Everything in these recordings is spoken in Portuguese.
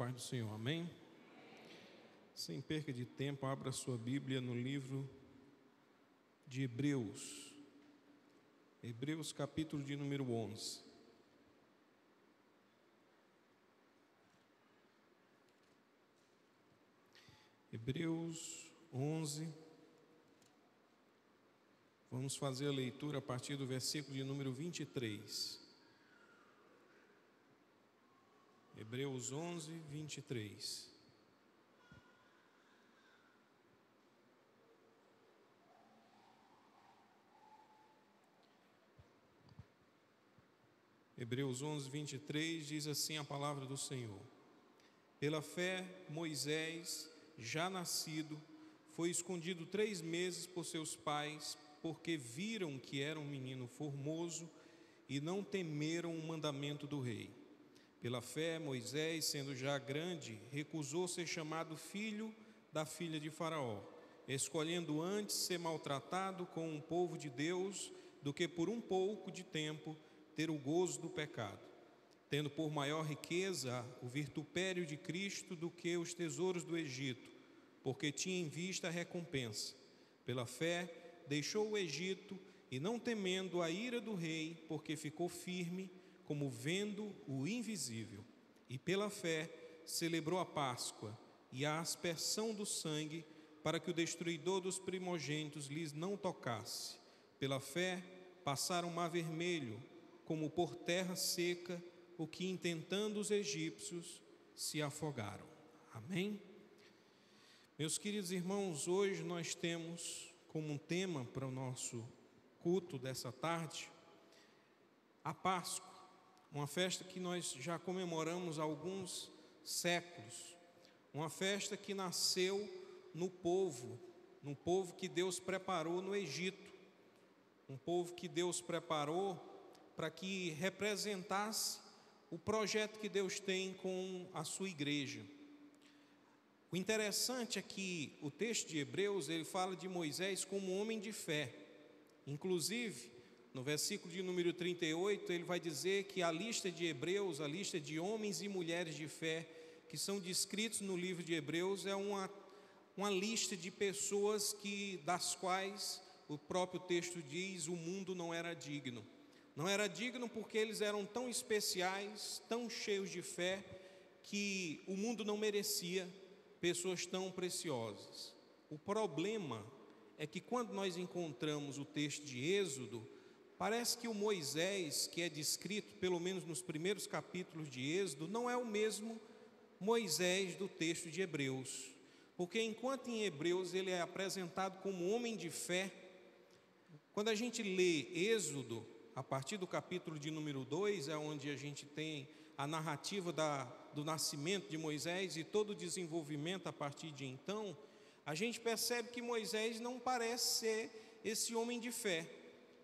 paz do Senhor, amém? Sem perca de tempo, abra sua Bíblia no livro de Hebreus. Hebreus capítulo de número 11. Hebreus 11. Vamos fazer a leitura a partir do versículo de número 23. Hebreus 11, 23. Hebreus 11, 23 diz assim a palavra do Senhor: Pela fé, Moisés, já nascido, foi escondido 3 meses por seus pais, porque viram que era um menino formoso e não temeram o mandamento do rei. Pela fé, Moisés, sendo já grande, recusou ser chamado filho da filha de Faraó, escolhendo antes ser maltratado com o povo de Deus do que por um pouco de tempo ter o gozo do pecado, tendo por maior riqueza o vitupério de Cristo do que os tesouros do Egito, porque tinha em vista a recompensa. Pela fé, deixou o Egito e não temendo a ira do rei, porque ficou firme, como vendo o invisível. E pela fé, celebrou a Páscoa e a aspersão do sangue, para que o destruidor dos primogênitos lhes não tocasse. Pela fé, passaram o mar vermelho, como por terra seca, o que intentando os egípcios se afogaram. Amém? Meus queridos irmãos, hoje nós temos como um tema para o nosso culto dessa tarde a Páscoa, uma festa que nós já comemoramos há alguns séculos, uma festa que nasceu no povo que Deus preparou no Egito, um povo que Deus preparou para que representasse o projeto que Deus tem com a sua igreja. O interessante é que o texto de Hebreus, ele fala de Moisés como homem de fé. Inclusive, no versículo de número 38, ele vai dizer que a lista de Hebreus, a lista de homens e mulheres de fé que são descritos no livro de Hebreus, é uma lista de pessoas das quais o próprio texto diz o mundo não era digno. Não era digno porque eles eram tão especiais, tão cheios de fé, que o mundo não merecia pessoas tão preciosas. O problema é que quando nós encontramos o texto de Êxodo, parece que o Moisés, que é descrito pelo menos nos primeiros capítulos de Êxodo, não é o mesmo Moisés do texto de Hebreus. Porque enquanto em Hebreus ele é apresentado como homem de fé, quando a gente lê Êxodo, a partir do capítulo de número 2, é onde a gente tem a narrativa do nascimento de Moisés e todo o desenvolvimento a partir de então, a gente percebe que Moisés não parece ser esse homem de fé.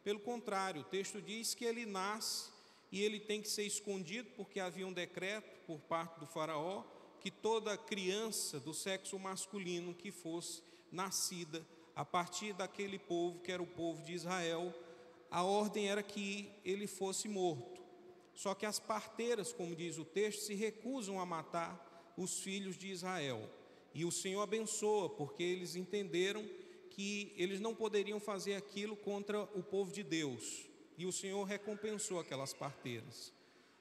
Pelo contrário, o texto diz que ele nasce e ele tem que ser escondido, porque havia um decreto por parte do faraó que toda criança do sexo masculino que fosse nascida a partir daquele povo, que era o povo de Israel, a ordem era que ele fosse morto. Só que as parteiras, como diz o texto, se recusam a matar os filhos de Israel. E o Senhor abençoa, porque eles entenderam que eles não poderiam fazer aquilo contra o povo de Deus. E o Senhor recompensou aquelas parteiras.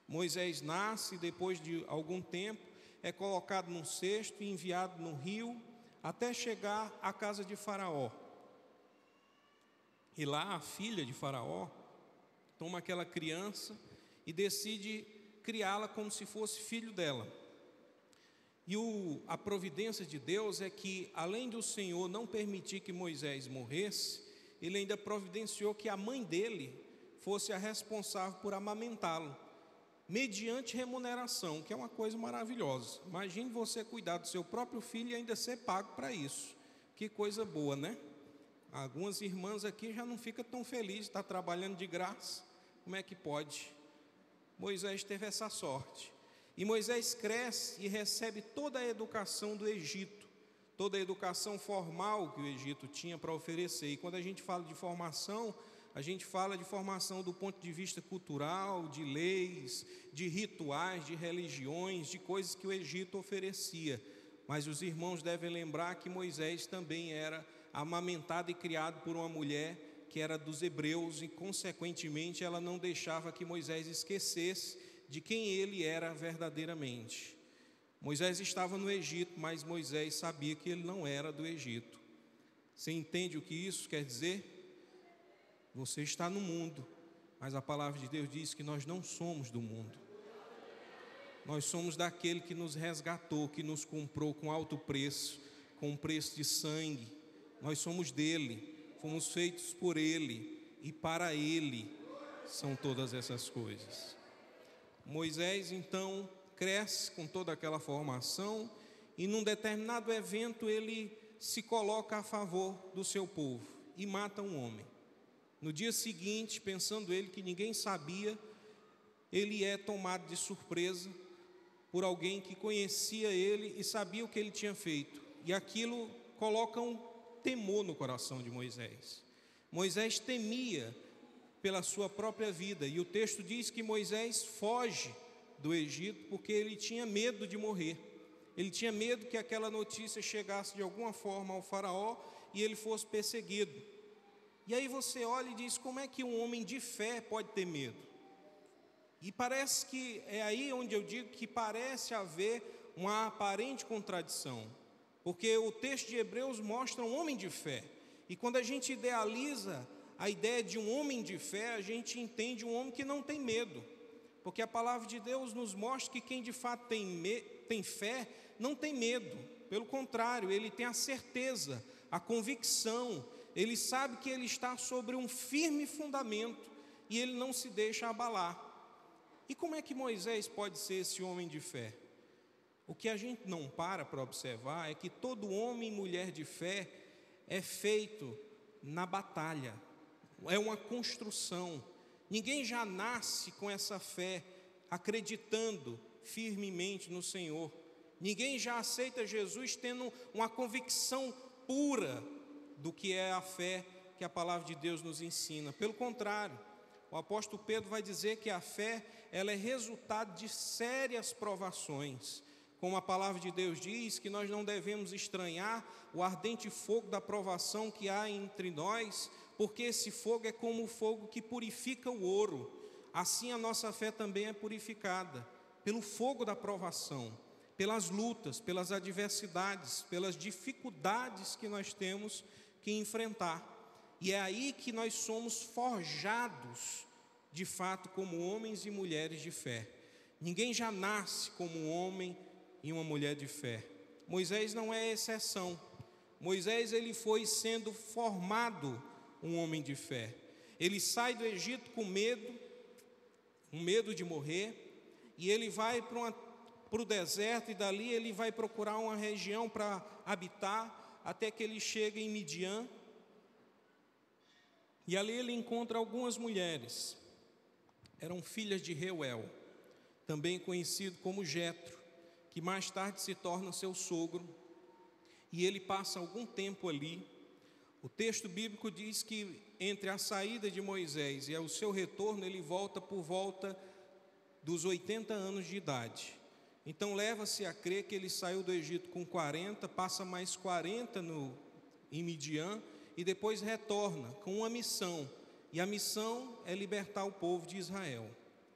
Moisés nasce, depois de algum tempo, é colocado num cesto e enviado no rio, até chegar à casa de Faraó. E lá a filha de Faraó toma aquela criança e decide criá-la como se fosse filho dela. E a providência de Deus é que, além do Senhor não permitir que Moisés morresse, ele ainda providenciou que a mãe dele fosse a responsável por amamentá-lo, mediante remuneração, que é uma coisa maravilhosa. Imagine você cuidar do seu próprio filho e ainda ser pago para isso. Que coisa boa, né? Algumas irmãs aqui já não ficam tão felizes, está trabalhando de graça. Como é que pode? Moisés teve essa sorte. E Moisés cresce e recebe toda a educação do Egito, toda a educação formal que o Egito tinha para oferecer. E quando a gente fala de formação, a gente fala de formação do ponto de vista cultural, de leis, de rituais, de religiões, de coisas que o Egito oferecia. Mas os irmãos devem lembrar que Moisés também era amamentado e criado por uma mulher que era dos hebreus e, consequentemente, ela não deixava que Moisés esquecesse de quem ele era verdadeiramente. Moisés estava no Egito, mas Moisés sabia que ele não era do Egito. Você entende o que isso quer dizer? Você está no mundo, mas a palavra de Deus diz que nós não somos do mundo. Nós somos daquele que nos resgatou, que nos comprou com alto preço, com um preço de sangue. Nós somos dele, fomos feitos por ele e para ele são todas essas coisas. Moisés então cresce com toda aquela formação e num determinado evento ele se coloca a favor do seu povo e mata um homem. No dia seguinte, pensando ele que ninguém sabia, ele é tomado de surpresa por alguém que conhecia ele e sabia o que ele tinha feito. E aquilo coloca um temor no coração de Moisés. Moisés temia pela sua própria vida. E o texto diz que Moisés foge do Egito porque ele tinha medo de morrer. Ele tinha medo que aquela notícia chegasse de alguma forma ao faraó e ele fosse perseguido. E aí você olha e diz, como é que um homem de fé pode ter medo? E parece que é aí onde eu digo que parece haver uma aparente contradição, porque o texto de Hebreus mostra um homem de fé, e quando a gente idealiza a ideia de um homem de fé, a gente entende um homem que não tem medo, porque a palavra de Deus nos mostra que quem de fato tem fé, não tem medo, pelo contrário, ele tem a certeza, a convicção, ele sabe que ele está sobre um firme fundamento, e ele não se deixa abalar. E como é que Moisés pode ser esse homem de fé? O que a gente não para observar é que todo homem e mulher de fé é feito na batalha, é uma construção. Ninguém já nasce com essa fé, acreditando firmemente no Senhor. Ninguém já aceita Jesus tendo uma convicção pura do que é a fé que a palavra de Deus nos ensina. Pelo contrário, o apóstolo Pedro vai dizer que a fé, ela é resultado de sérias provações. Como a palavra de Deus diz, que nós não devemos estranhar o ardente fogo da provação que há entre nós, porque esse fogo é como o fogo que purifica o ouro. Assim a nossa fé também é purificada pelo fogo da provação, pelas lutas, pelas adversidades, pelas dificuldades que nós temos que enfrentar. E é aí que nós somos forjados, de fato, como homens e mulheres de fé. Ninguém já nasce como um homem e uma mulher de fé. Moisés não é exceção. Moisés, ele foi sendo formado um homem de fé. Ele sai do Egito com medo, um medo de morrer, e ele vai para o deserto, e dali ele vai procurar uma região para habitar, até que ele chega em Midian, e ali ele encontra algumas mulheres, eram filhas de Reuel, também conhecido como Jetro, que mais tarde se torna seu sogro, e ele passa algum tempo ali. O texto bíblico diz que entre a saída de Moisés e o seu retorno, ele volta por volta dos 80 anos de idade. Então leva-se a crer que ele saiu do Egito com 40, passa mais 40 em Midian, e depois retorna com uma missão, e a missão é libertar o povo de Israel.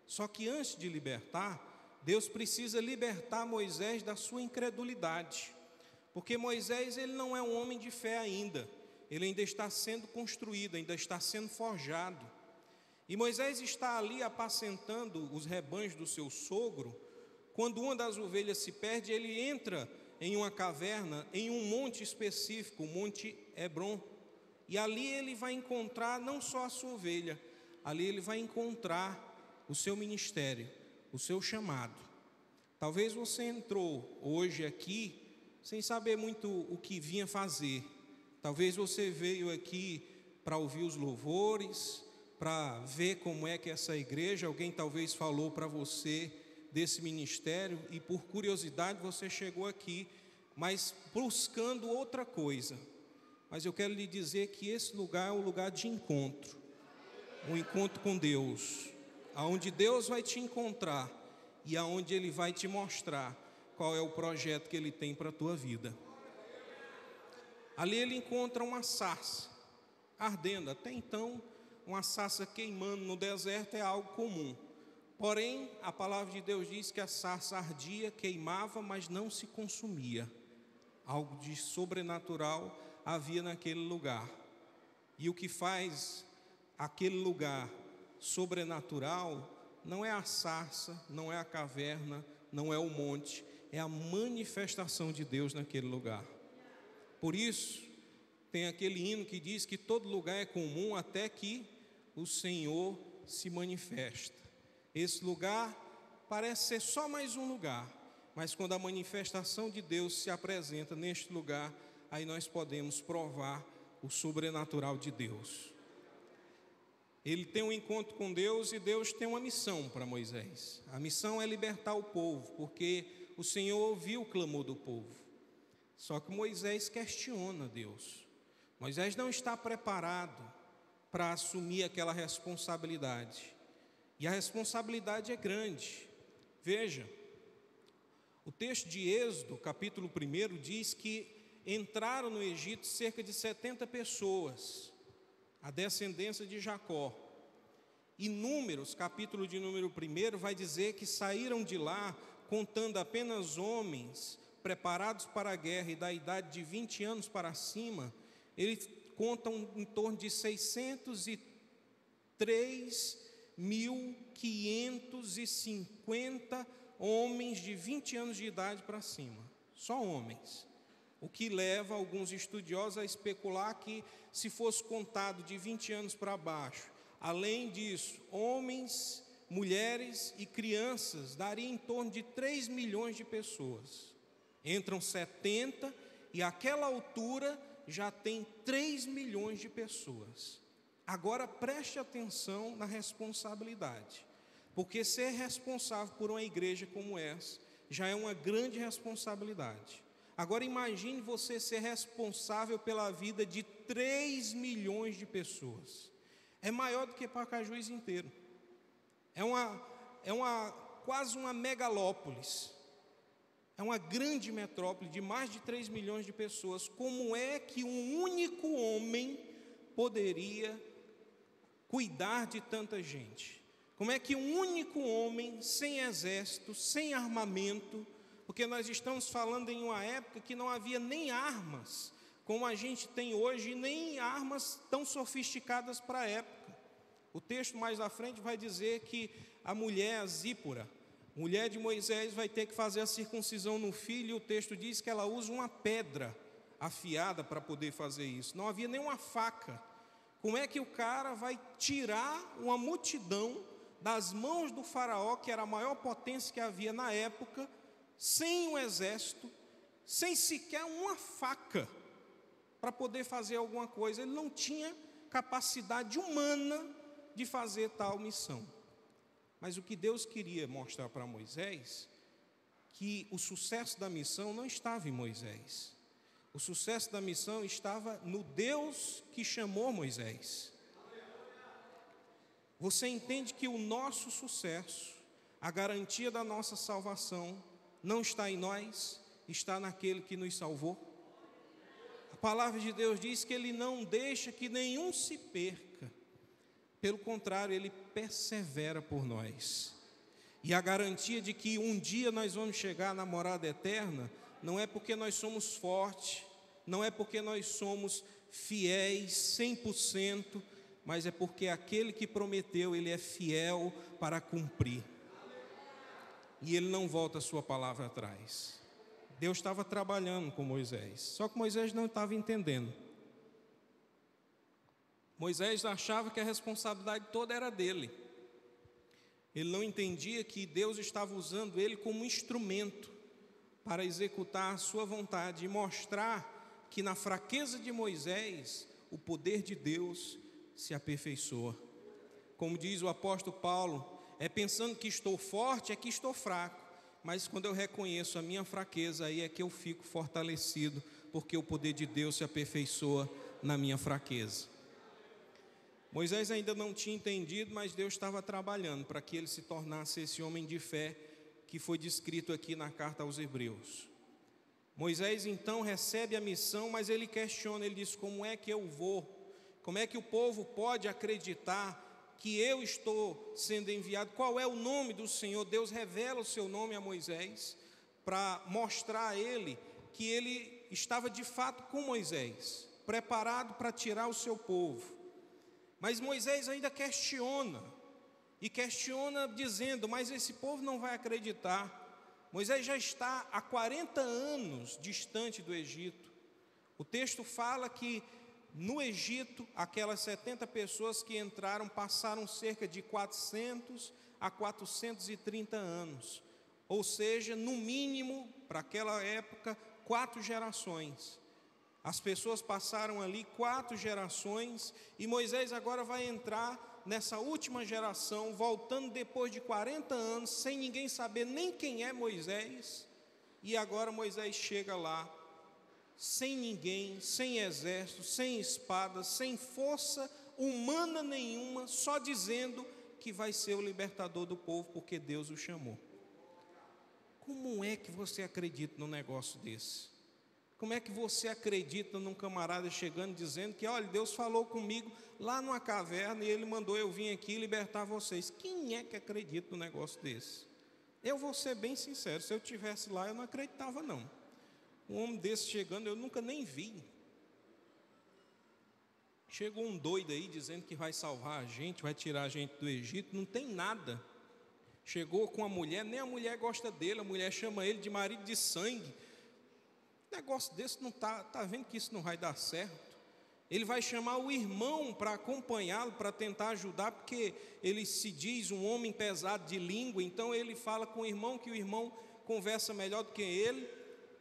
Só que antes de libertar, Deus precisa libertar Moisés da sua incredulidade, porque Moisés, ele não é um homem de fé ainda, ele ainda está sendo construído, ainda está sendo forjado, e Moisés está ali apacentando os rebanhos do seu sogro. Quando uma das ovelhas se perde, ele entra em uma caverna, em um monte específico, o Monte Hebron, e ali ele vai encontrar não só a sua ovelha, ali ele vai encontrar o seu ministério, o seu chamado. Talvez você entrou hoje aqui sem saber muito o que vinha fazer. Talvez você veio aqui para ouvir os louvores, para ver como é que essa igreja, alguém talvez falou para você desse ministério, e por curiosidade você chegou aqui, mas buscando outra coisa. Mas eu quero lhe dizer que esse lugar é um lugar de encontro. um encontro com Deus, aonde Deus vai te encontrar e aonde Ele vai te mostrar qual é o projeto que Ele tem para a tua vida. Ali ele encontra uma sarça ardendo. Até então, uma sarça queimando no deserto é algo comum. Porém, a palavra de Deus diz que a sarça ardia, queimava, mas não se consumia. Algo de sobrenatural havia naquele lugar. E o que faz aquele lugar sobrenatural não é a sarça, não é a caverna, não é o monte, é a manifestação de Deus naquele lugar. Por isso, tem aquele hino que diz que todo lugar é comum até que o Senhor se manifesta. Esse lugar parece ser só mais um lugar, mas quando a manifestação de Deus se apresenta neste lugar, aí nós podemos provar o sobrenatural de Deus. Ele tem um encontro com Deus e Deus tem uma missão para Moisés. A missão é libertar o povo, porque o Senhor ouviu o clamor do povo. Só que Moisés questiona Deus. Moisés não está preparado para assumir aquela responsabilidade. E a responsabilidade é grande. Veja, o texto de Êxodo, capítulo 1, diz que entraram no Egito cerca de 70 pessoas, a descendência de Jacó. E Números, capítulo de número 1, vai dizer que saíram de lá contando apenas homens preparados para a guerra e da idade de 20 anos para cima. Eles contam em torno de 603.550 homens de 20 anos de idade para cima, só homens. O que leva alguns estudiosos a especular que, se fosse contado de 20 anos para baixo, além disso, homens, mulheres e crianças, daria em torno de 3 milhões de pessoas. Entram 70 e àquela altura já tem 3 milhões de pessoas. Agora preste atenção na responsabilidade, porque ser responsável por uma igreja como essa já é uma grande responsabilidade. Agora imagine você ser responsável pela vida de 3 milhões de pessoas. É maior do que Pacajus inteiro. É quase uma megalópolis. É uma grande metrópole de mais de 3 milhões de pessoas. Como é que um único homem poderia cuidar de tanta gente? Como é que um único homem, sem exército, sem armamento, porque nós estamos falando em uma época que não havia nem armas como a gente tem hoje, nem armas tão sofisticadas para a época. O texto mais à frente vai dizer que a mulher, a Zípora, mulher de Moisés, vai ter que fazer a circuncisão no filho, e o texto diz que ela usa uma pedra afiada para poder fazer isso. Não havia nenhuma faca. Como é que o cara vai tirar uma multidão das mãos do faraó, que era a maior potência que havia na época, sem um exército, sem sequer uma faca, para poder fazer alguma coisa? Ele não tinha capacidade humana de fazer tal missão. Mas o que Deus queria mostrar para Moisés, que o sucesso da missão não estava em Moisés. O sucesso da missão estava no Deus que chamou Moisés. Você entende que o nosso sucesso, a garantia da nossa salvação, não está em nós, está naquele que nos salvou? A palavra de Deus diz que Ele não deixa que nenhum se perca. Pelo contrário, Ele persevera por nós. E a garantia de que um dia nós vamos chegar na morada eterna, não é porque nós somos fortes, não é porque nós somos fiéis 100%, mas é porque aquele que prometeu, Ele é fiel para cumprir. E Ele não volta a sua palavra atrás. Deus estava trabalhando com Moisés, só que Moisés não estava entendendo. Moisés achava que a responsabilidade toda era dele. Ele não entendia que Deus estava usando ele como instrumento para executar a sua vontade e mostrar que na fraqueza de Moisés, o poder de Deus se aperfeiçoa. Como diz o apóstolo Paulo, é pensando que estou forte, é que estou fraco. Mas quando eu reconheço a minha fraqueza, aí é que eu fico fortalecido, porque o poder de Deus se aperfeiçoa na minha fraqueza. Moisés ainda não tinha entendido, mas Deus estava trabalhando para que ele se tornasse esse homem de fé que foi descrito aqui na carta aos Hebreus. Moisés então recebe a missão, mas ele questiona, ele diz: como é que eu vou? Como é que o povo pode acreditar que eu estou sendo enviado? Qual é o nome do Senhor? Deus revela o seu nome a Moisés para mostrar a ele que ele estava de fato com Moisés, preparado para tirar o seu povo. Mas Moisés ainda questiona, e questiona dizendo: mas esse povo não vai acreditar. Moisés já está há 40 anos distante do Egito. O texto fala que no Egito, aquelas 70 pessoas que entraram passaram cerca de 400 a 430 anos. Ou seja, no mínimo, para aquela época, 4 gerações. As pessoas passaram ali 4 gerações, e Moisés agora vai entrar nessa última geração, voltando depois de 40 anos, sem ninguém saber nem quem é Moisés. E agora Moisés chega lá, sem ninguém, sem exército, sem espada, sem força humana nenhuma, só dizendo que vai ser o libertador do povo, porque Deus o chamou. Como é que você acredita num negócio desse? Como é que você acredita num camarada chegando dizendo que, olha, Deus falou comigo lá numa caverna e Ele mandou eu vir aqui libertar vocês? Quem é que acredita num negócio desse? Eu vou ser bem sincero, se eu estivesse lá eu não acreditava não. Um homem desse chegando eu nunca nem vi. Chegou um doido aí dizendo que vai salvar a gente, vai tirar a gente do Egito, não tem nada. Chegou com a mulher, nem a mulher gosta dele, a mulher chama ele de marido de sangue. Negócio desse não está vendo que isso não vai dar certo. Ele vai chamar o irmão para acompanhá-lo, para tentar ajudar, porque ele se diz um homem pesado de língua, então ele fala com o irmão, que o irmão conversa melhor do que ele.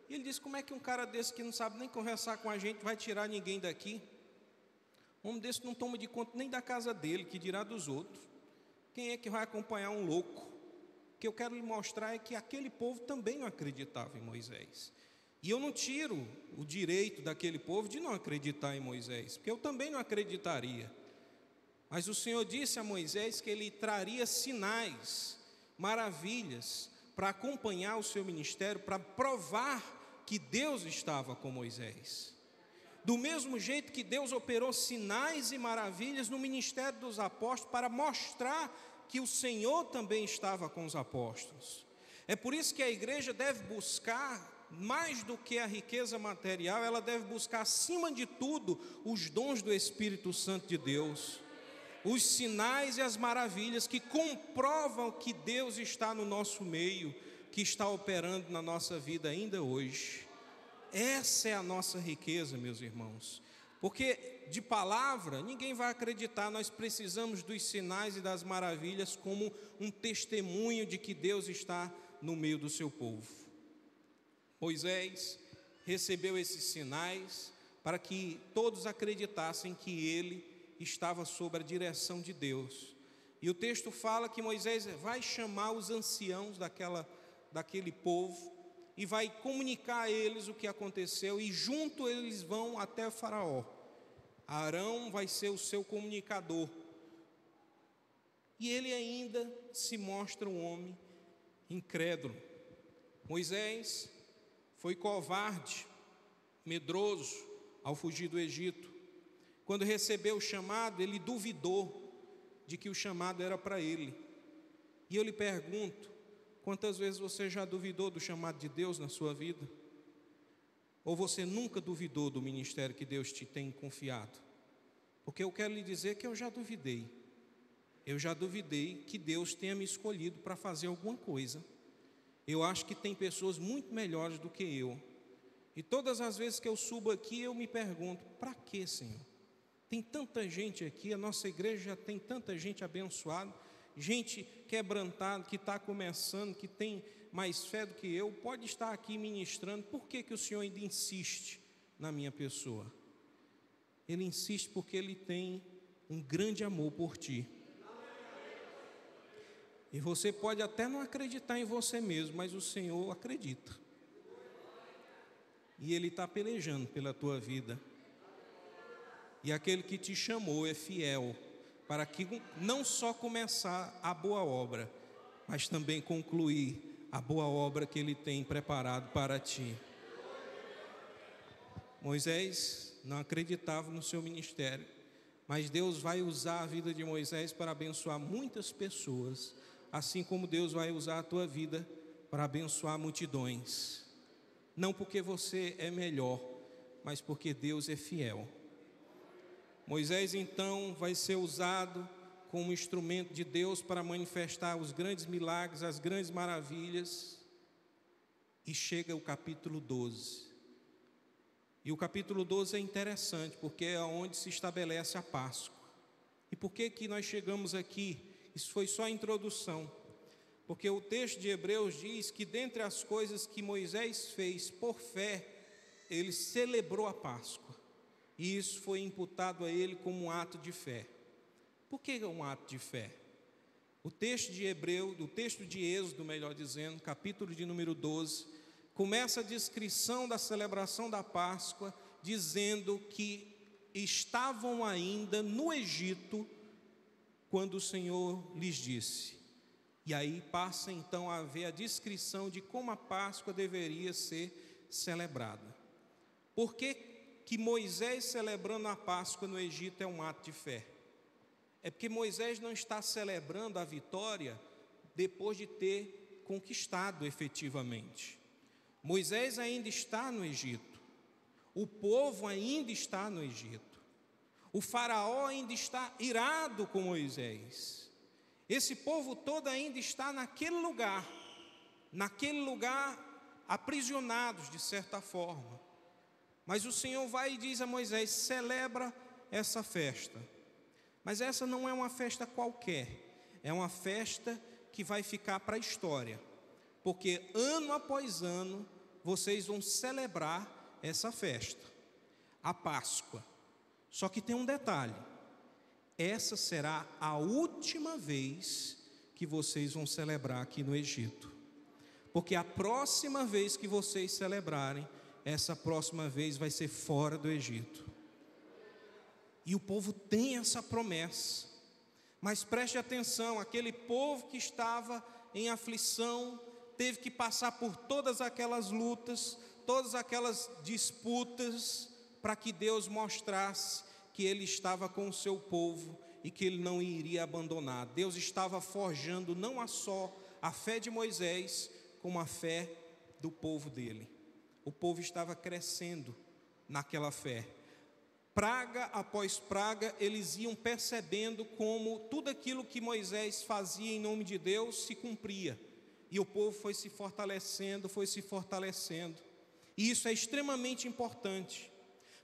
E ele diz: como é que um cara desse que não sabe nem conversar com a gente vai tirar ninguém daqui? Um homem desse não toma de conta nem da casa dele, que dirá dos outros. Quem é que vai acompanhar um louco? O que eu quero lhe mostrar é que aquele povo também não acreditava em Moisés. E eu não tiro o direito daquele povo de não acreditar em Moisés, porque eu também não acreditaria. Mas o Senhor disse a Moisés que Ele traria sinais, maravilhas, para acompanhar o seu ministério, para provar que Deus estava com Moisés. Do mesmo jeito que Deus operou sinais e maravilhas no ministério dos apóstolos, para mostrar que o Senhor também estava com os apóstolos. É por isso que a igreja deve buscar, mais do que a riqueza material, ela deve buscar acima de tudo os dons do Espírito Santo de Deus, os sinais e as maravilhas que comprovam que Deus está no nosso meio, que está operando na nossa vida ainda hoje. Essa é a nossa riqueza, meus irmãos, porque de palavra ninguém vai acreditar. Nós precisamos dos sinais e das maravilhas como um testemunho de que Deus está no meio do seu povo. Moisés recebeu esses sinais para que todos acreditassem que ele estava sob a direção de Deus. E o texto fala que Moisés vai chamar os anciãos daquele povo e vai comunicar a eles o que aconteceu, e junto eles vão até o Faraó. Arão vai ser o seu comunicador. E ele ainda se mostra um homem incrédulo. Moisés foi covarde, medroso ao fugir do Egito. Quando recebeu o chamado, ele duvidou de que o chamado era para ele. E eu lhe pergunto: quantas vezes você já duvidou do chamado de Deus na sua vida? Ou você nunca duvidou do ministério que Deus te tem confiado? Porque eu quero lhe dizer que eu já duvidei. Eu já duvidei que Deus tenha me escolhido para fazer alguma coisa. Eu acho que tem pessoas muito melhores do que eu. E todas as vezes que eu subo aqui, eu me pergunto: para quê, Senhor? Tem tanta gente aqui, a nossa igreja já tem tanta gente abençoada, gente quebrantada, que está começando, que tem mais fé do que eu, pode estar aqui ministrando. Por que o Senhor ainda insiste na minha pessoa? Ele insiste porque Ele tem um grande amor por ti. E você pode até não acreditar em você mesmo, mas o Senhor acredita. E Ele está pelejando pela tua vida. E aquele que te chamou é fiel. para que não só começar a boa obra, mas também concluir a boa obra que Ele tem preparado para ti. Moisés não acreditava no seu ministério, mas Deus vai usar a vida de Moisés para abençoar muitas pessoas, assim como Deus vai usar a tua vida para abençoar multidões. Não porque você é melhor, mas porque Deus é fiel. Moisés então vai ser usado como instrumento de Deus para manifestar os grandes milagres, as grandes maravilhas. E chega o capítulo 12. E o capítulo 12 é interessante, porque é onde se estabelece a Páscoa. E por que nós chegamos aqui? Isso foi só a introdução. Porque o texto de Hebreus diz que dentre as coisas que Moisés fez por fé, ele celebrou a Páscoa. E isso foi imputado a ele como um ato de fé. Por que é um ato de fé? O texto de Hebreus, o texto de Êxodo, melhor dizendo, capítulo de número 12, começa a descrição da celebração da Páscoa, dizendo que estavam ainda no Egito, quando o Senhor lhes disse. E aí passa então a ver a descrição de como a Páscoa deveria ser celebrada. Por que Moisés celebrando a Páscoa no Egito é um ato de fé? É porque Moisés não está celebrando a vitória depois de ter conquistado efetivamente. Moisés ainda está no Egito, o povo ainda está no Egito, o faraó ainda está irado com Moisés, esse povo todo ainda está naquele lugar aprisionados de certa forma. Mas o Senhor vai e diz a Moisés: celebra essa festa. Mas essa não é uma festa qualquer, é uma festa que vai ficar para a história, porque ano após ano vocês vão celebrar essa festa, a Páscoa. Só que tem um detalhe: essa será a última vez que vocês vão celebrar aqui no Egito, porque a próxima vez que vocês celebrarem, essa próxima vez vai ser fora do Egito. E o povo tem essa promessa. Mas preste atenção, aquele povo que estava em aflição, teve que passar por todas aquelas lutas, todas aquelas disputas, para que Deus mostrasse que Ele estava com o seu povo e que Ele não iria abandonar. Deus estava forjando não só a fé de Moisés, como a fé do povo dele. O povo estava crescendo naquela fé. Praga após praga, eles iam percebendo como tudo aquilo que Moisés fazia em nome de Deus se cumpria. E o povo foi se fortalecendo. E isso é extremamente importante.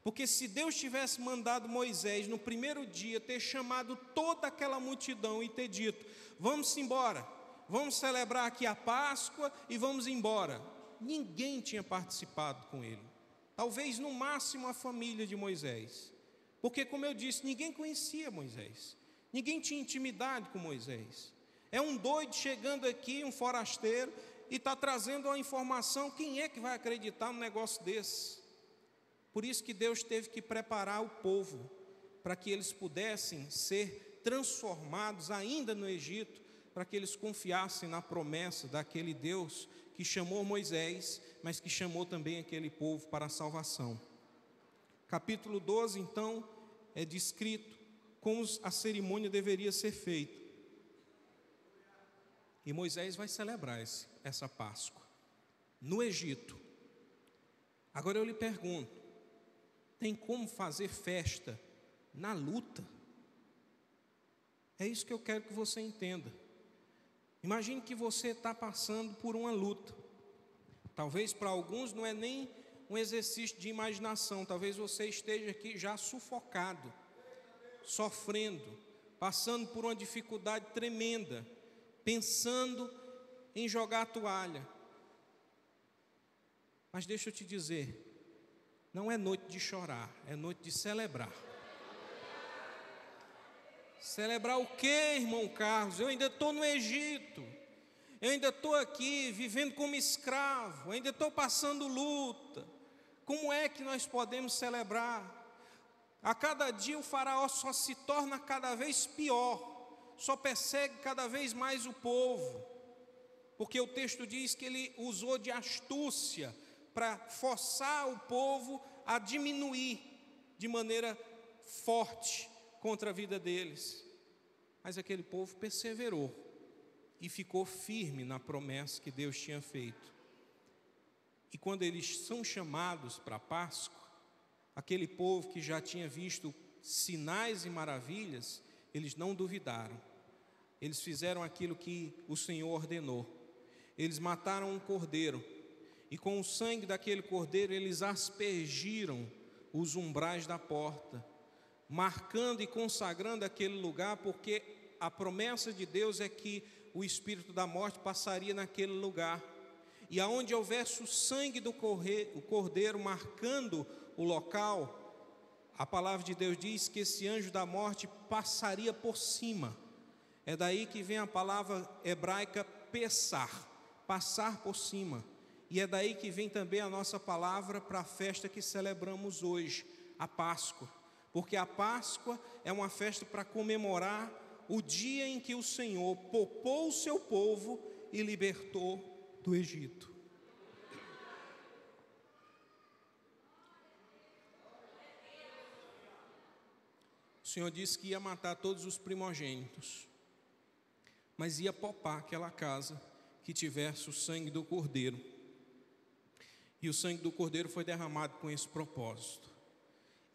Porque se Deus tivesse mandado Moisés no primeiro dia ter chamado toda aquela multidão e ter dito: vamos embora, vamos celebrar aqui a Páscoa e vamos embora, ninguém tinha participado com ele. Talvez no máximo a família de Moisés, porque, como eu disse, ninguém conhecia Moisés, ninguém tinha intimidade com Moisés. É um doido chegando aqui, um forasteiro, e está trazendo uma informação. Quem é que vai acreditar num negócio desse? Por isso que Deus teve que preparar o povo, para que eles pudessem ser transformados ainda no Egito, para que eles confiassem na promessa daquele Deus que chamou Moisés, mas que chamou também aquele povo para a salvação. Capítulo 12, então, é descrito como a cerimônia deveria ser feita. E Moisés vai celebrar essa Páscoa no Egito. Agora eu lhe pergunto: tem como fazer festa na luta? É isso que eu quero que você entenda. Imagine que você está passando por uma luta. Talvez para alguns não é nem um exercício de imaginação. Talvez você esteja aqui já sufocado, sofrendo, passando por uma dificuldade tremenda, pensando em jogar a toalha. Mas deixa eu te dizer, não é noite de chorar, é noite de celebrar. Celebrar o quê, irmão Carlos? Eu ainda estou no Egito, eu ainda estou aqui vivendo como escravo, ainda estou passando luta. Como é que nós podemos celebrar? A cada dia o faraó só se torna cada vez pior, só persegue cada vez mais o povo, porque o texto diz que ele usou de astúcia para forçar o povo a diminuir de maneira forte contra a vida deles. Mas aquele povo perseverou e ficou firme na promessa que Deus tinha feito. E quando eles são chamados para a Páscoa, aquele povo que já tinha visto sinais e maravilhas, eles não duvidaram. Eles fizeram aquilo que o Senhor ordenou. Eles mataram um cordeiro, e com o sangue daquele cordeiro eles aspergiram os umbrais da porta, marcando e consagrando aquele lugar, porque a promessa de Deus é que o espírito da morte passaria naquele lugar. E aonde houvesse o sangue do cordeiro marcando o local, a palavra de Deus diz que esse anjo da morte passaria por cima. É daí que vem a palavra hebraica pesar, passar por cima. E é daí que vem também a nossa palavra para a festa que celebramos hoje, a Páscoa. Porque a Páscoa é uma festa para comemorar o dia em que o Senhor poupou o seu povo e libertou do Egito. O Senhor disse que ia matar todos os primogênitos, mas ia poupar aquela casa que tivesse o sangue do cordeiro. E o sangue do cordeiro foi derramado com esse propósito.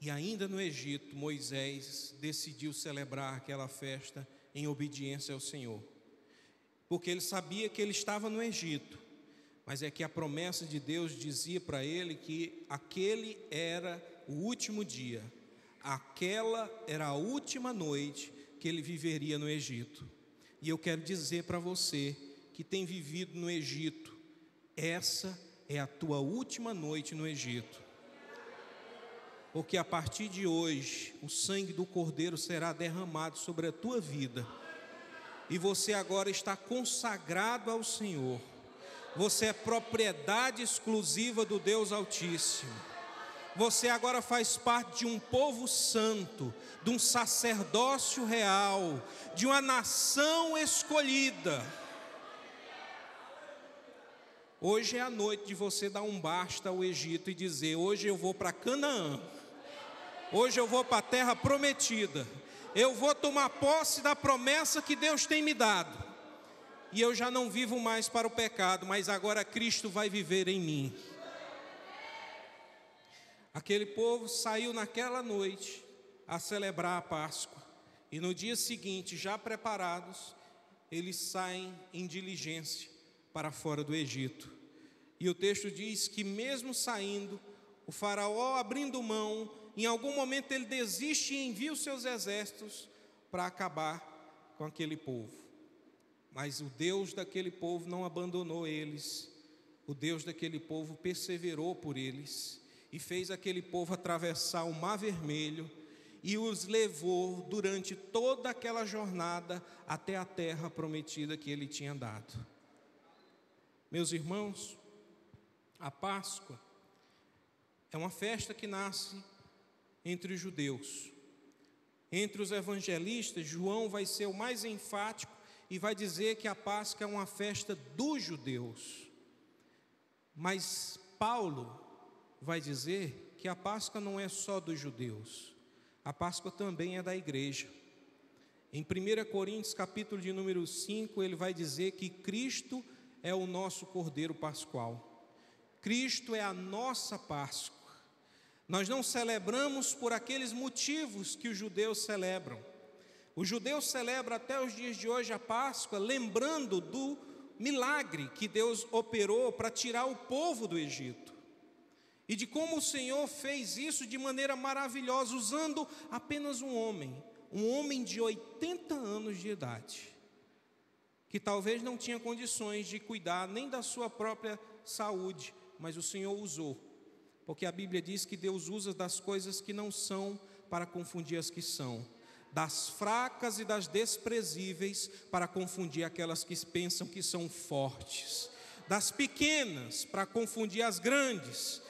E ainda no Egito, Moisés decidiu celebrar aquela festa em obediência ao Senhor, porque ele sabia que ele estava no Egito, mas é que a promessa de Deus dizia para ele que aquele era o último dia, aquela era a última noite que ele viveria no Egito. E eu quero dizer para você que tem vivido no Egito, essa é a tua última noite no Egito, porque a partir de hoje o sangue do Cordeiro será derramado sobre a tua vida, e você agora está consagrado ao Senhor. Você é propriedade exclusiva do Deus Altíssimo. Você agora faz parte de um povo santo, de um sacerdócio real, de uma nação escolhida. Hoje é a noite de você dar um basta ao Egito e dizer: hoje eu vou para Canaã, hoje eu vou para a terra prometida, eu vou tomar posse da promessa que Deus tem me dado, e eu já não vivo mais para o pecado, mas agora Cristo vai viver em mim. Aquele povo saiu naquela noite a celebrar a Páscoa, e no dia seguinte, já preparados, eles saem em diligência para fora do Egito. E o texto diz que mesmo saindo, o faraó abrindo mão, em algum momento ele desiste e envia os seus exércitos para acabar com aquele povo. Mas o Deus daquele povo não abandonou eles. O Deus daquele povo perseverou por eles e fez aquele povo atravessar o Mar Vermelho e os levou durante toda aquela jornada até a terra prometida que ele tinha dado. Meus irmãos, a Páscoa é uma festa que nasce entre os judeus. Entre os evangelistas, João vai ser o mais enfático e vai dizer que a Páscoa é uma festa dos judeus. Mas Paulo vai dizer que a Páscoa não é só dos judeus, a Páscoa também é da igreja. Em 1 Coríntios, capítulo de número 5, ele vai dizer que Cristo é o nosso Cordeiro Pascual. Cristo é a nossa Páscoa. Nós não celebramos por aqueles motivos que os judeus celebram. Os judeus celebram até os dias de hoje a Páscoa, lembrando do milagre que Deus operou para tirar o povo do Egito. E de como o Senhor fez isso de maneira maravilhosa, usando apenas um homem de 80 anos de idade, que talvez não tinha condições de cuidar nem da sua própria saúde, mas o Senhor usou, porque a Bíblia diz que Deus usa das coisas que não são para confundir as que são, das fracas e das desprezíveis para confundir aquelas que pensam que são fortes, das pequenas para confundir as grandes,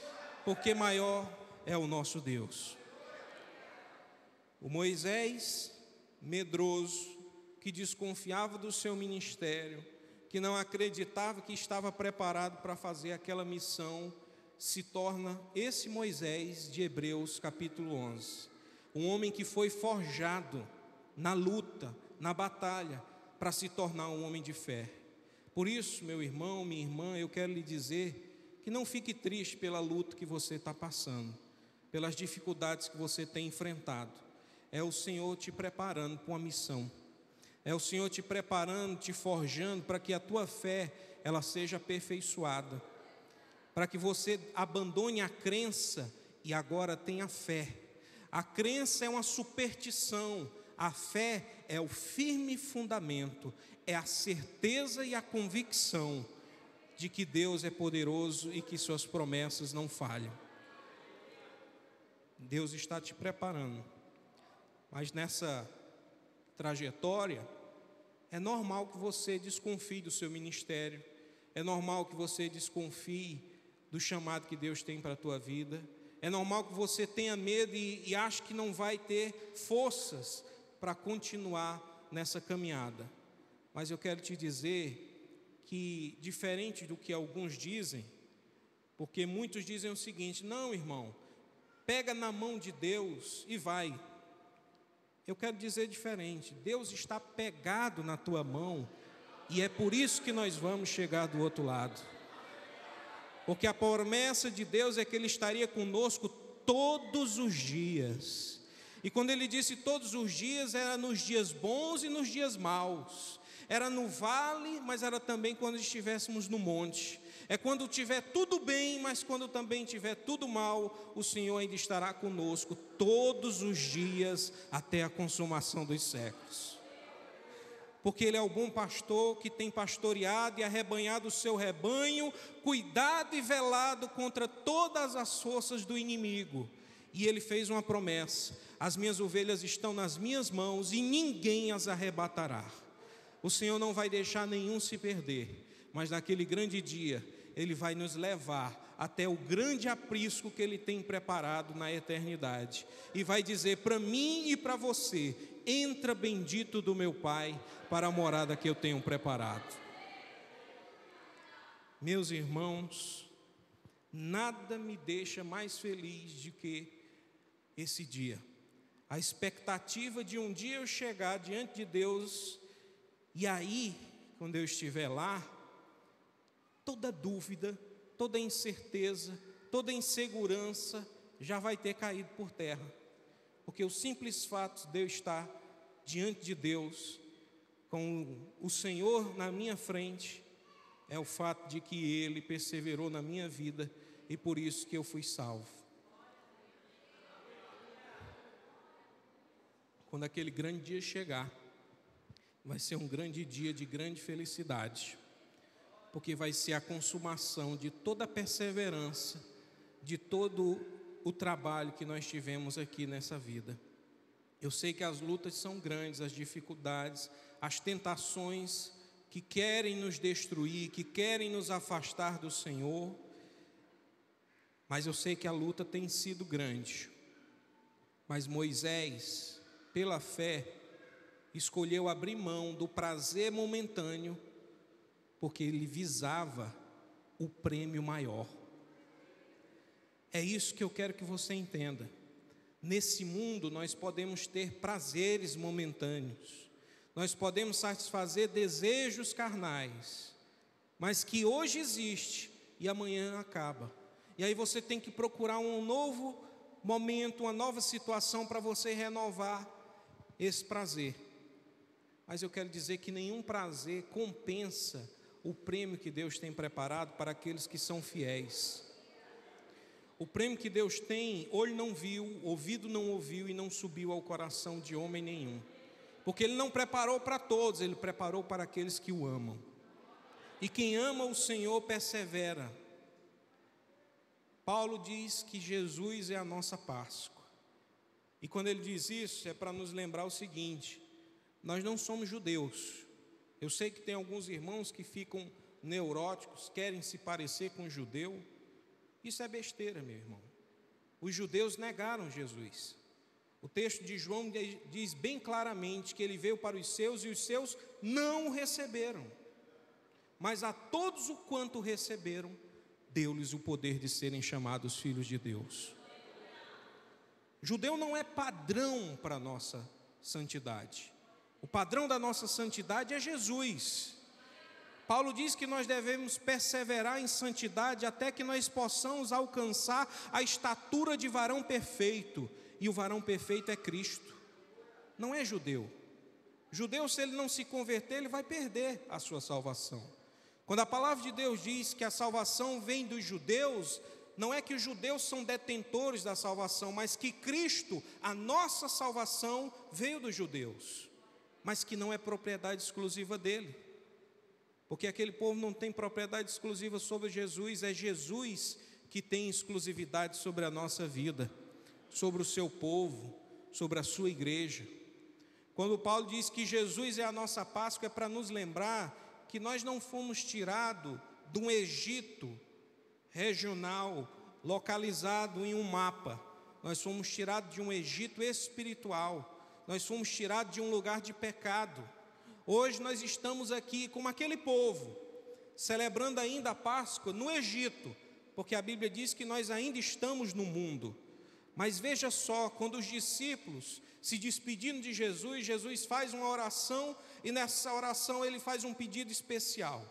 porque maior é o nosso Deus. O Moisés, medroso, que desconfiava do seu ministério, que não acreditava que estava preparado para fazer aquela missão, se torna esse Moisés de Hebreus capítulo 11. Um homem que foi forjado na luta, na batalha, para se tornar um homem de fé. Por isso, meu irmão, minha irmã, eu quero lhe dizer que não fique triste pela luta que você está passando, pelas dificuldades que você tem enfrentado. É o Senhor te preparando para uma missão. É o Senhor te preparando, te forjando para que a tua fé ela seja aperfeiçoada, para que você abandone a crença e agora tenha fé. A crença é uma superstição, a fé é o firme fundamento, é a certeza e a convicção de que Deus é poderoso e que suas promessas não falham. Deus está te preparando, mas nessa trajetória é normal que você desconfie do seu ministério, é normal que você desconfie do chamado que Deus tem para a tua vida, é normal que você tenha medo e ache que não vai ter forças para continuar nessa caminhada. Mas eu quero te dizer que, diferente do que alguns dizem, porque muitos dizem o seguinte: não, irmão, pega na mão de Deus e vai. Eu quero dizer diferente. Deus está pegado na tua mão e é por isso que nós vamos chegar do outro lado. Porque a promessa de Deus é que Ele estaria conosco todos os dias. E quando Ele disse todos os dias, era nos dias bons e nos dias maus. Era no vale, mas era também quando estivéssemos no monte. É quando tiver tudo bem, mas quando também tiver tudo mal, o Senhor ainda estará conosco todos os dias até a consumação dos séculos. Porque Ele é o bom pastor que tem pastoreado e arrebanhado o seu rebanho, cuidado e velado contra todas as forças do inimigo. E Ele fez uma promessa: as minhas ovelhas estão nas minhas mãos e ninguém as arrebatará. O Senhor não vai deixar nenhum se perder, mas naquele grande dia Ele vai nos levar até o grande aprisco que Ele tem preparado na eternidade, e vai dizer para mim e para você: entra, bendito do meu Pai, para a morada que eu tenho preparado. Meus irmãos, nada me deixa mais feliz do que esse dia, a expectativa de um dia eu chegar diante de Deus, e aí, quando eu estiver lá, toda dúvida, toda incerteza, toda insegurança já vai ter caído por terra, porque o simples fato de eu estar diante de Deus, com o Senhor na minha frente, é o fato de que Ele perseverou na minha vida, e por isso que eu fui salvo. Quando aquele grande dia chegar, vai ser um grande dia de grande felicidade, porque vai ser a consumação de toda a perseverança, de todo o trabalho que nós tivemos aqui nessa vida. Eu sei que as lutas são grandes, as dificuldades, as tentações que querem nos destruir, que querem nos afastar do Senhor, mas eu sei que a luta tem sido grande. Mas Moisés, pela fé, escolheu abrir mão do prazer momentâneo, porque ele visava o prêmio maior. É isso que eu quero que você entenda. Nesse mundo nós podemos ter prazeres momentâneos, nós podemos satisfazer desejos carnais, mas que hoje existe e amanhã acaba. E aí você tem que procurar um novo momento, uma nova situação para você renovar esse prazer. Mas eu quero dizer que nenhum prazer compensa o prêmio que Deus tem preparado para aqueles que são fiéis. O prêmio que Deus tem, olho não viu, ouvido não ouviu e não subiu ao coração de homem nenhum. Porque Ele não preparou para todos, Ele preparou para aqueles que o amam. E quem ama o Senhor persevera. Paulo diz que Jesus é a nossa Páscoa. E quando ele diz isso, é para nos lembrar o seguinte: nós não somos judeus. Eu sei que tem alguns irmãos que ficam neuróticos, querem se parecer com judeu. Isso é besteira, meu irmão. Os judeus negaram Jesus. O texto de João diz bem claramente que ele veio para os seus e os seus não o receberam. Mas a todos o quanto receberam, deu-lhes o poder de serem chamados filhos de Deus. Judeu não é padrão para a nossa santidade. O padrão da nossa santidade é Jesus. Paulo diz que nós devemos perseverar em santidade até que nós possamos alcançar a estatura de varão perfeito. E o varão perfeito é Cristo, não é judeu. Judeu, se ele não se converter, ele vai perder a sua salvação. Quando a palavra de Deus diz que a salvação vem dos judeus, não é que os judeus são detentores da salvação, mas que Cristo, a nossa salvação, veio dos judeus, mas que não é propriedade exclusiva dele. Porque aquele povo não tem propriedade exclusiva sobre Jesus, é Jesus que tem exclusividade sobre a nossa vida, sobre o seu povo, sobre a sua igreja. Quando Paulo diz que Jesus é a nossa Páscoa, é para nos lembrar que nós não fomos tirados de um Egito regional, localizado em um mapa. Nós fomos tirados de um Egito espiritual. Nós fomos tirados de um lugar de pecado. Hoje nós estamos aqui como aquele povo, celebrando ainda a Páscoa no Egito, porque a Bíblia diz que nós ainda estamos no mundo. Mas veja só, quando os discípulos se despedindo de Jesus, Jesus faz uma oração e nessa oração ele faz um pedido especial.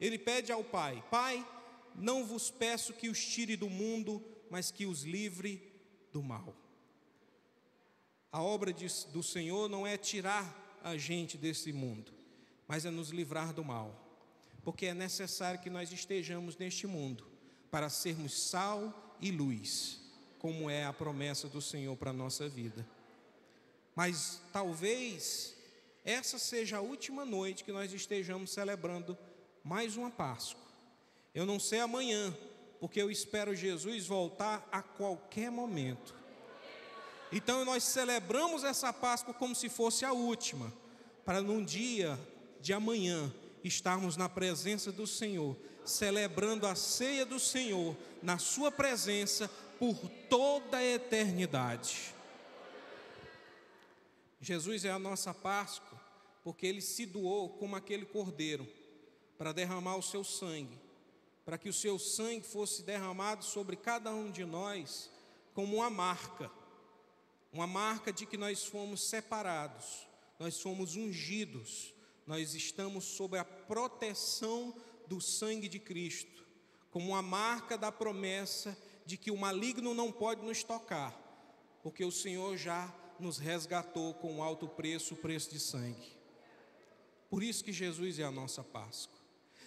Ele pede ao Pai: Pai, não vos peço que os tire do mundo, mas que os livre do mal. A obra do Senhor não é tirar a gente desse mundo, mas é nos livrar do mal, porque é necessário que nós estejamos neste mundo para sermos sal e luz, como é a promessa do Senhor para a nossa vida. Mas talvez essa seja a última noite que nós estejamos celebrando mais uma Páscoa. Eu não sei amanhã, porque eu espero Jesus voltar a qualquer momento. Então nós celebramos essa Páscoa como se fosse a última, para num dia de amanhã estarmos na presença do Senhor, celebrando a ceia do Senhor, na sua presença, por toda a eternidade. Jesus é a nossa Páscoa, porque Ele se doou como aquele cordeiro, para derramar o seu sangue, para que o seu sangue fosse derramado sobre cada um de nós, como uma marca de que nós fomos separados, nós fomos ungidos, nós estamos sob a proteção do sangue de Cristo, como uma marca da promessa de que o maligno não pode nos tocar, porque o Senhor já nos resgatou com um alto preço, o preço de sangue. Por isso que Jesus é a nossa Páscoa.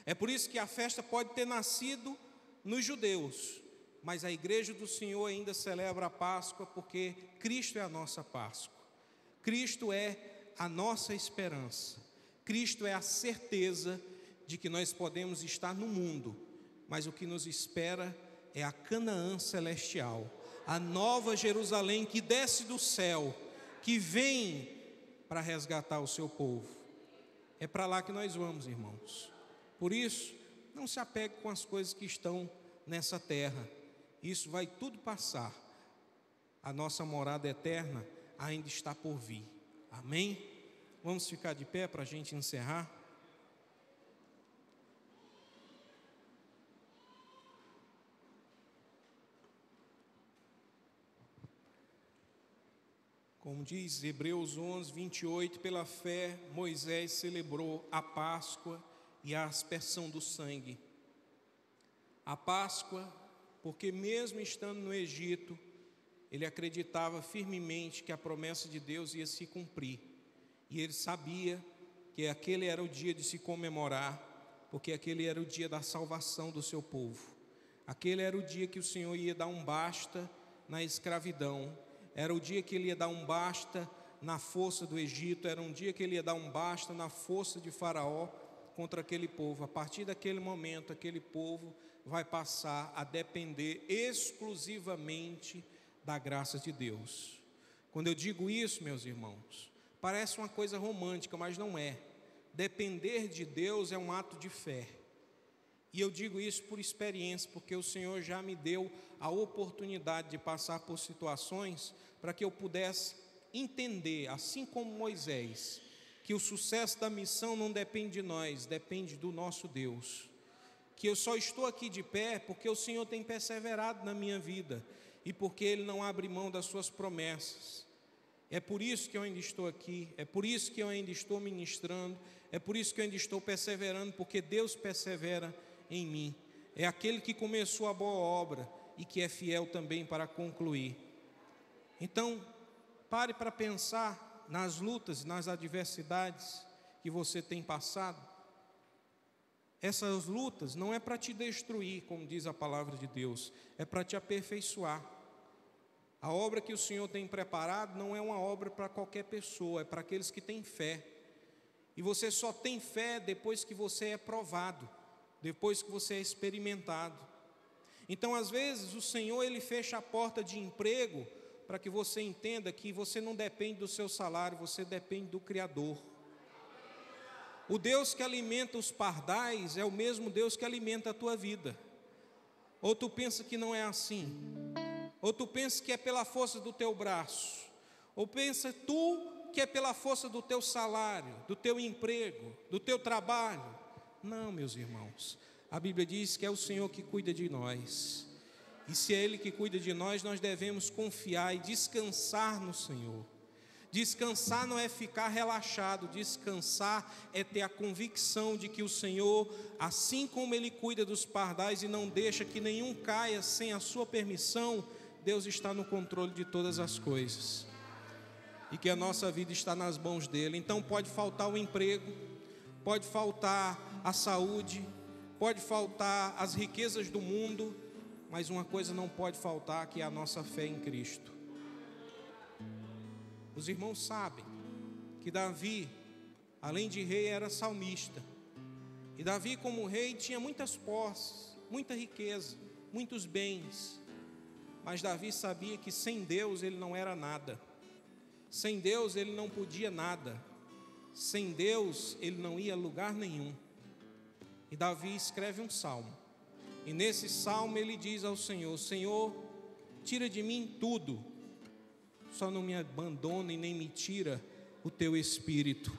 É por isso que a festa pode ter nascido nos judeus, mas a igreja do Senhor ainda celebra a Páscoa, porque Cristo é a nossa Páscoa. Cristo é a nossa esperança. Cristo é a certeza de que nós podemos estar no mundo, mas o que nos espera é a Canaã celestial, a nova Jerusalém que desce do céu, que vem para resgatar o seu povo. É para lá que nós vamos, irmãos. Por isso, não se apegue com as coisas que estão nessa terra. Isso vai tudo passar. A nossa morada eterna ainda está por vir. Amém? Vamos ficar de pé para a gente encerrar. Como diz Hebreus 11, 28, pela fé Moisés celebrou a Páscoa e a aspersão do sangue. A Páscoa, porque mesmo estando no Egito, ele acreditava firmemente que a promessa de Deus ia se cumprir. E ele sabia que aquele era o dia de se comemorar, porque aquele era o dia da salvação do seu povo. Aquele era o dia que o Senhor ia dar um basta na escravidão. Era o dia que ele ia dar um basta na força do Egito. Era um dia que ele ia dar um basta na força de Faraó contra aquele povo. A partir daquele momento, aquele povo vai passar a depender exclusivamente da graça de Deus. Quando eu digo isso, meus irmãos, parece uma coisa romântica, mas não é. Depender de Deus é um ato de fé. E eu digo isso por experiência, porque o Senhor já me deu a oportunidade de passar por situações para que eu pudesse entender, assim como Moisés, que o sucesso da missão não depende de nós, depende do nosso Deus. Que eu só estou aqui de pé porque o Senhor tem perseverado na minha vida e porque Ele não abre mão das suas promessas. É por isso que eu ainda estou aqui, é por isso que eu ainda estou ministrando, é por isso que eu ainda estou perseverando, porque Deus persevera em mim. É aquele que começou a boa obra e que é fiel também para concluir. Então, pare para pensar nas lutas, nas adversidades que você tem passado. Essas lutas não é para te destruir, como diz a palavra de Deus, é para te aperfeiçoar. A obra que o Senhor tem preparado não é uma obra para qualquer pessoa, é para aqueles que têm fé. E você só tem fé depois que você é provado, depois que você é experimentado. Então, às vezes, o Senhor, Ele fecha a porta de emprego para que você entenda que você não depende do seu salário, você depende do Criador. O Deus que alimenta os pardais é o mesmo Deus que alimenta a tua vida. Ou tu pensa que não é assim? Ou tu pensa que é pela força do teu braço? Ou pensa tu que é pela força do teu salário, do teu emprego, do teu trabalho? Não, meus irmãos. A Bíblia diz que é o Senhor que cuida de nós. E se é Ele que cuida de nós, nós devemos confiar e descansar no Senhor. Descansar não é ficar relaxado, descansar é ter a convicção de que o Senhor, assim como Ele cuida dos pardais e não deixa que nenhum caia sem a sua permissão, Deus está no controle de todas as coisas. E que a nossa vida está nas mãos dEle. Então pode faltar o emprego, pode faltar a saúde, pode faltar as riquezas do mundo, mas uma coisa não pode faltar, que é a nossa fé em Cristo. Os irmãos sabem que Davi, além de rei, era salmista. E Davi, como rei, tinha muitas posses, muita riqueza, muitos bens. Mas Davi sabia que sem Deus ele não era nada. Sem Deus ele não podia nada. Sem Deus ele não ia a lugar nenhum. E Davi escreve um salmo. E nesse salmo ele diz ao Senhor: Senhor, tira de mim tudo, só não me abandona e nem me tira o teu espírito.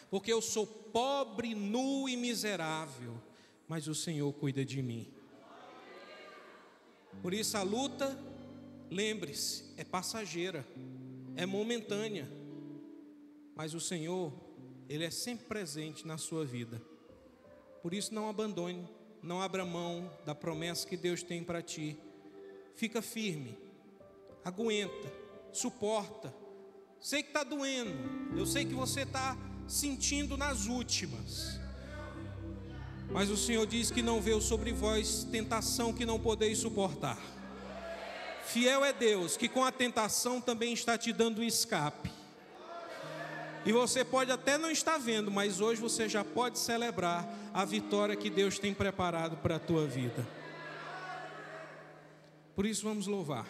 Porque eu sou pobre, nu e miserável, mas o Senhor cuida de mim. Por isso a luta, lembre-se, é passageira, é momentânea, mas o Senhor, Ele é sempre presente na sua vida. Por isso não abandone, não abra mão da promessa que Deus tem para ti. Fica firme, aguenta, suporta. Sei que está doendo, eu sei que você está sentindo nas últimas, mas o Senhor diz que não veio sobre vós tentação que não podeis suportar. Fiel é Deus, que com a tentação também está te dando escape. E você pode até não estar vendo, mas hoje você já pode celebrar a vitória que Deus tem preparado para a tua vida. Por isso vamos louvar.